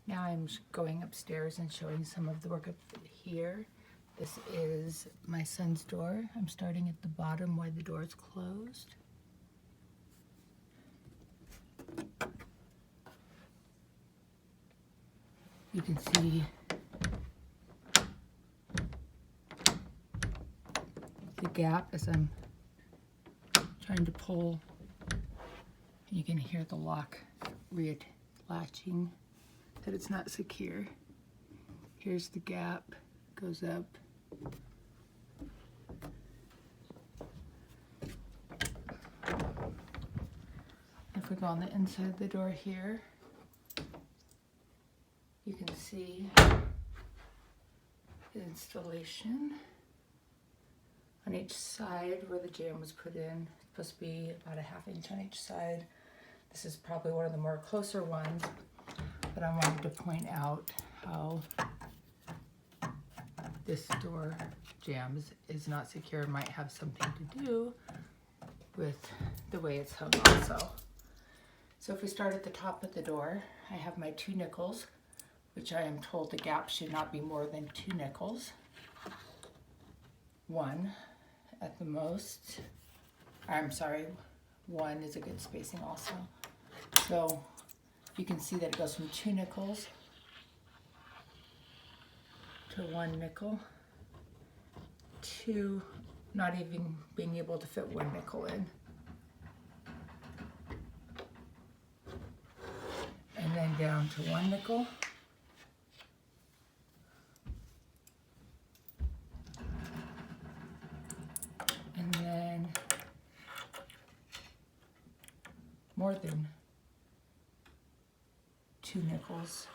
Now I'm going upstairs and showing some of the work up here. This is my son's door. I'm starting at the bottom where the door is closed. You can see the gap as I'm trying to pull. You can hear the lock relatching, that it's not secure. Here's the gap, goes up. If we go on the inside of the door here, you can see the installation on each side where the jamb was put in. It's supposed to be about a ½ inch on each side. This is probably one of the more closer ones, but I wanted to point out how this door jamb is not secure. It might have something to do with the way it's hung also. So if we start at the top of the door, I have my 2 nickels, which I am told the gap should not be more than 2 nickels. 1 at the most. I'm sorry, 1 is a good spacing also. So you can see that it goes from 2 nickels to 1 nickel to not even being able to fit 1 nickel in. And then down to 1 nickel. And then more than 2 nickels.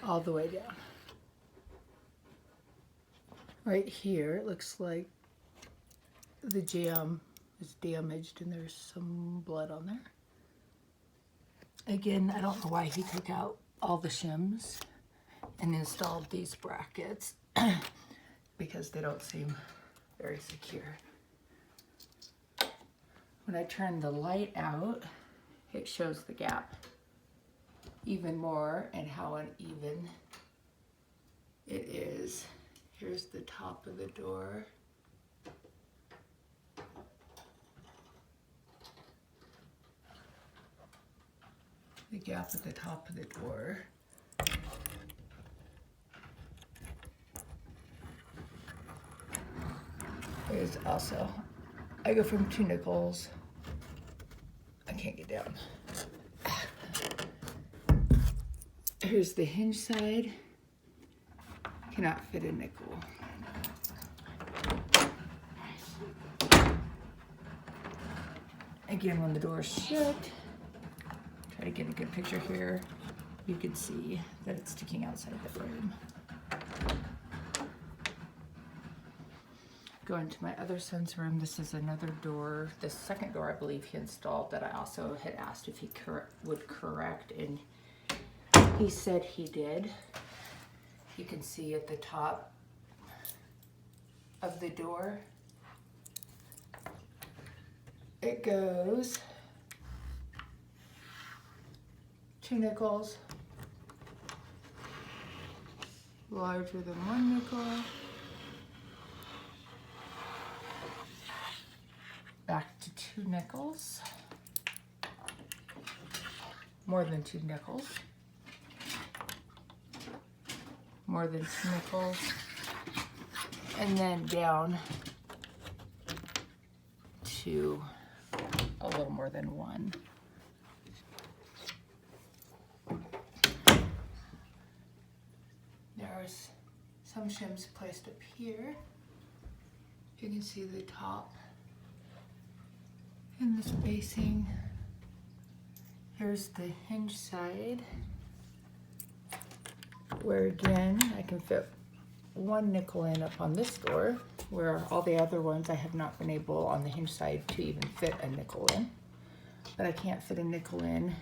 All the way down. Right here, it looks like the jamb is damaged and there's some blood on there. Again, I don't know why he took out all the shims and installed these brackets because they don't seem very secure. When I turn the light out, it shows the gap even more and how uneven it is. Here's the top of the door. The gap at the top of the door. Is also, I go from 2 nickels. I can't get down. Here's the hinge side. Cannot fit a nickel. Again, when the door is shut, try to get a good picture here. You can see that it's sticking outside the frame. Go into my other son's room. This is another door. The second door I believe he installed that I also had asked if he would correct, and he said he did. You can see at the top of the door, it goes 2 nickels, larger than 1 nickel, back to 2 nickels, more than 2 nickels, more than 2 nickels, and then down to a little more than 1. There's some shims placed up here. You can see the top and the spacing. Here's the hinge side, where again I can fit 1 nickel in up on this door, where all the other ones I have not been able on the hinge side to even fit a nickel in. But I can't fit a nickel in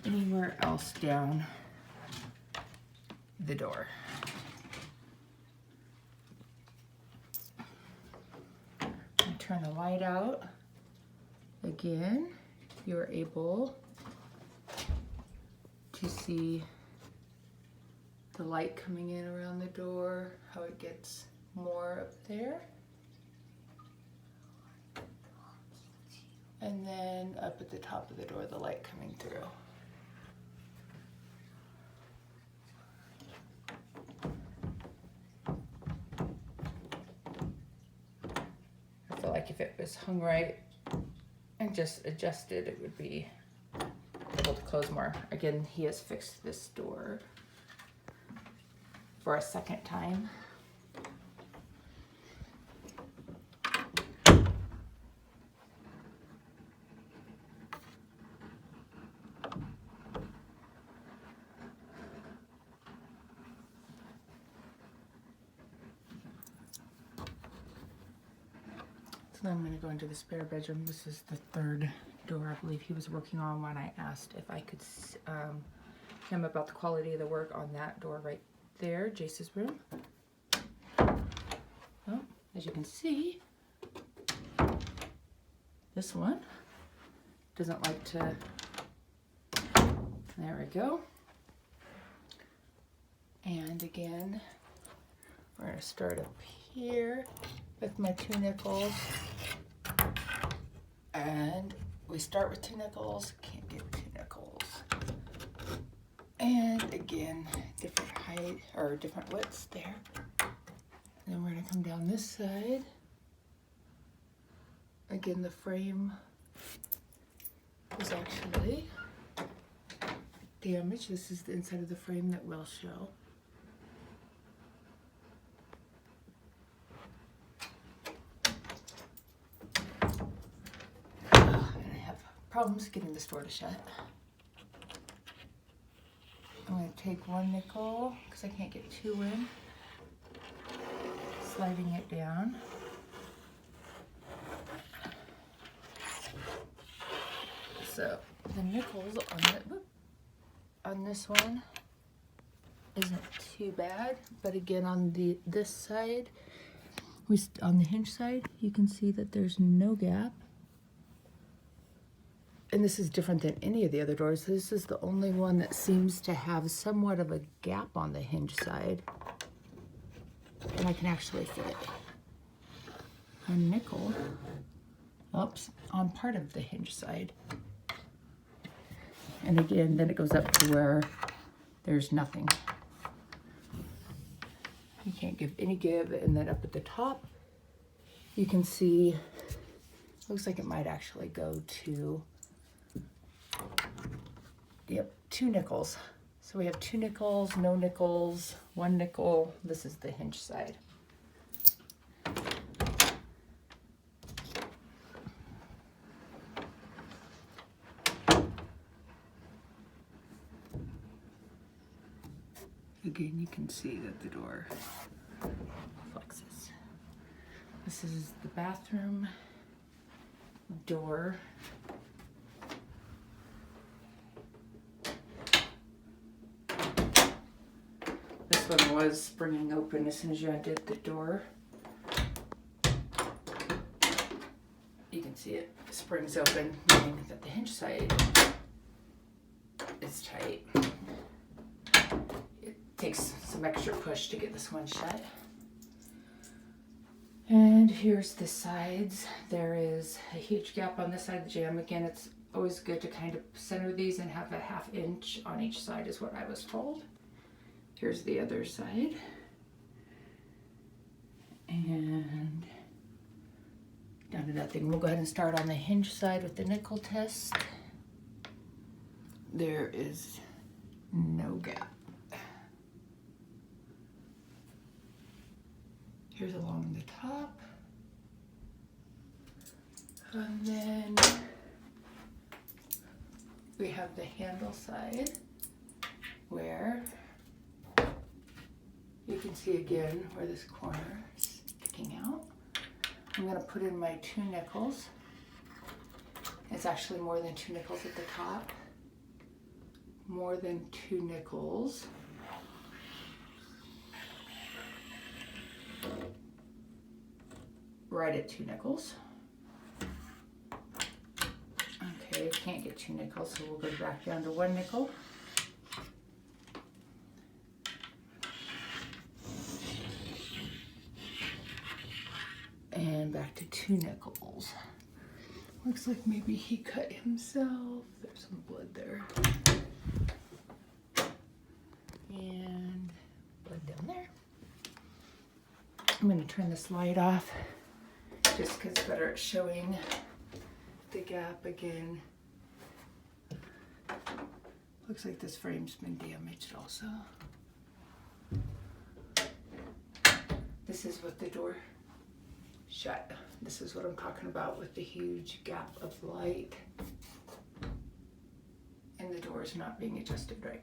anywhere else down the door. I turn the light out again. you're able to see the light coming in around the door, how it gets more up there. And then up at the top of the door, the light coming through. I feel like if it was hung right and just adjusted, it would be able to close more. Again, he has fixed this door for a second time. So then I'm going to go into the spare bedroom. This is the third door I believe he was working on when I asked if I could him about the quality of the work on that door right there, Jace's room. Well, as you can see, this one doesn't like to, there we go. And again, we're going to start up here with my 2 nickels. And we start with 2 nickels, can't get 2 nickels. And again, different height or different widths there. And then we're gonna come down this side. Again, the frame is actually damaged. This is the inside of the frame that will show. Problems getting this door to shut. I'm going to take 1 nickel because I can't get 2 in, sliding it down. So the nickels on this one isn't too bad, but again on this side, on the hinge side, you can see that there's no gap. And this is different than any of the other doors. This is the only one that seems to have somewhat of a gap on the hinge side. And I can actually fit a nickel, oops, on part of the hinge side. And again, then it goes up to where there's nothing. You can't give any give. And then up at the top, you can see, looks like it might actually go to, yep, 2 nickels. So we have 2 nickels, no nickels, 1 nickel. This is the hinge side. Again, you can see that the door flexes. This is the bathroom door. This one was springing open as soon as you undid the door. You can see it springs open, meaning that the hinge side is tight. It takes some extra push to get this one shut. And here's the sides. There is a huge gap on this side of the jamb. Again, it's always good to kind of center these and have a 1/2 inch on each side is what I was told. Here's the other side. And down to nothing. We'll go ahead and start on the hinge side with the nickel test. There is no gap. Here's along the top. And then we have the handle side where you can see again where this corner is sticking out. I'm going to put in my 2 nickels. It's actually more than 2 nickels at the top. More than 2 nickels. Right at 2 nickels. Okay, I can't get 2 nickels, so we'll go back down to 1 nickel. And back to 2 nickels. Looks like maybe he cut himself. There's some blood there. And blood down there. I'm going to turn this light off just because it's better at showing the gap again. Looks like this frame's been damaged also. This is with the door shut. This is what I'm talking about with the huge gap of light and the doors not being adjusted right.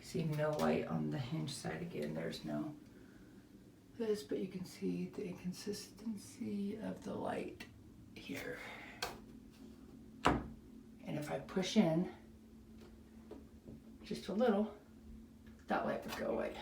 See no light on the hinge side again. There's no this, but you can see the inconsistency of the light here. And if I push in just a little, that light would go away.